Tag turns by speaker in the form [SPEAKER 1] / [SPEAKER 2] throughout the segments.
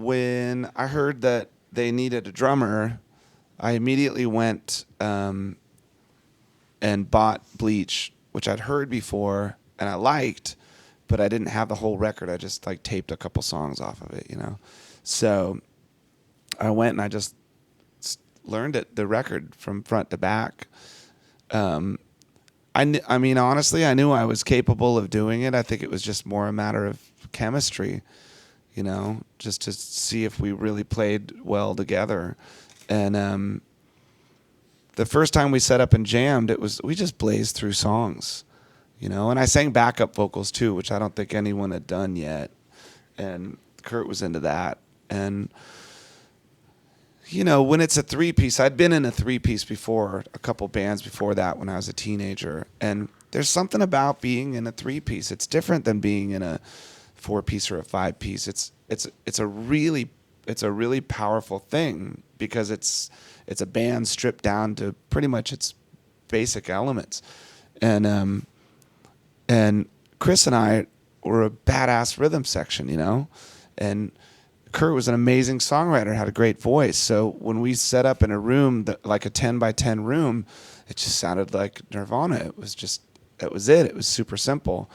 [SPEAKER 1] when I heard that they needed a drummer, I immediately went and bought Bleach, which I'd heard before and I liked, but I didn't have the whole record. I just like taped a couple songs off of it, you know. So I went and I just learned the record from front to back. I mean, honestly, I knew I was capable of doing it. I think it was just more a matter of chemistry, you know, just to see if we really played well together. And the first time we set up and jammed, we just blazed through songs, you know. And I sang backup vocals too, which I don't think anyone had done yet. And Kurt was into that. And you know, when it's a three-piece, I'd been in a three-piece before, a couple bands before that when I was a teenager. And there's something about being in a three-piece. It's different than being in a four-piece or a five-piece. It's a really powerful thing because it's a band stripped down to pretty much its basic elements. And Chris and I were a badass rhythm section, you know? And Kurt was an amazing songwriter, had a great voice. So when we set up in a room, like a 10 by 10 room, it just sounded like Nirvana. It was it. It was super simple.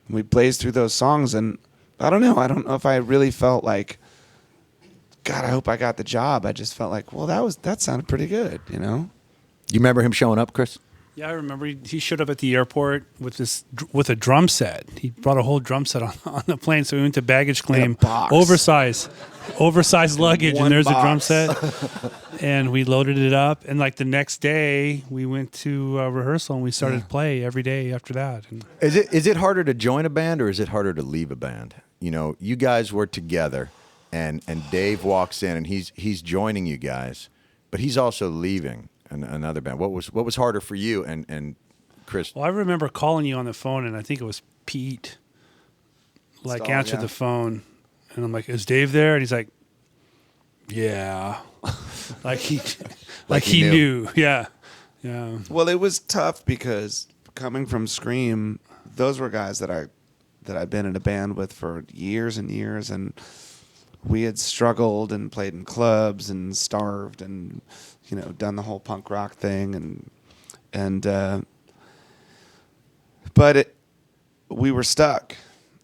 [SPEAKER 1] We blazed through those songs, and I don't know if I really felt like, God, I hope I got the job. I just felt like, well, that sounded pretty good, you know?
[SPEAKER 2] You remember him showing up, Chris?
[SPEAKER 3] Yeah, I remember he showed up at the airport with a drum set. He brought a whole drum set on the plane, so we went to baggage claim, oversized luggage, and there's a drum set, and we loaded it up. And like the next day, we went to rehearsal and we started to play every day after that. And
[SPEAKER 2] is it harder to join a band or is it harder to leave a band? You know, you guys were together, and Dave walks in and he's joining you guys, but he's also leaving another band. What was harder for you and Chris?
[SPEAKER 3] Well, I remember calling you on the phone, and I think it was Pete. Answered the phone, and I'm like, "Is Dave there?" And he's like, "Yeah," like he knew. Yeah.
[SPEAKER 1] Well, it was tough because coming from Scream, those were guys that I'd been in a band with for years and years, and we had struggled and played in clubs and starved and, you know, done the whole punk rock thing but we were stuck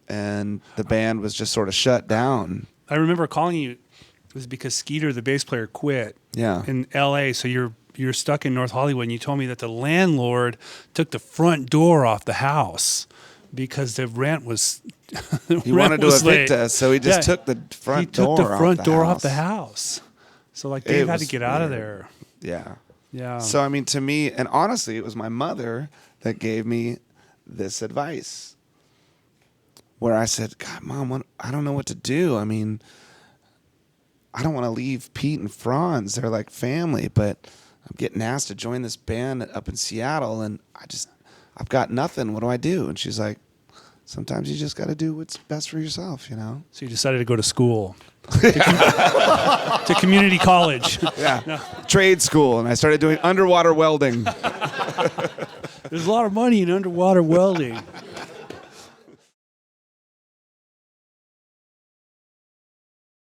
[SPEAKER 1] and the band was just sort of shut down.
[SPEAKER 3] I remember calling you. It was because Skeeter, the bass player, quit in L.A., so you're stuck in North Hollywood, and you told me that the landlord took the front door off the house because the rent was
[SPEAKER 1] he wanted to evict us, so he just took the front door
[SPEAKER 3] off the house. So like Dave had to get out of there.
[SPEAKER 1] Yeah. So I mean, to me, and honestly, it was my mother that gave me this advice where I said, God, Mom, I don't know what to do. I mean, I don't want to leave Pete and Franz. They're like family, but I'm getting asked to join this band up in Seattle, and I've got nothing. What do I do? And she's like, sometimes you just got to do what's best for yourself, you know?
[SPEAKER 3] So you decided to go to school. To community college.
[SPEAKER 1] Yeah. No. Trade school, and I started doing underwater welding.
[SPEAKER 3] There's a lot of money in underwater welding.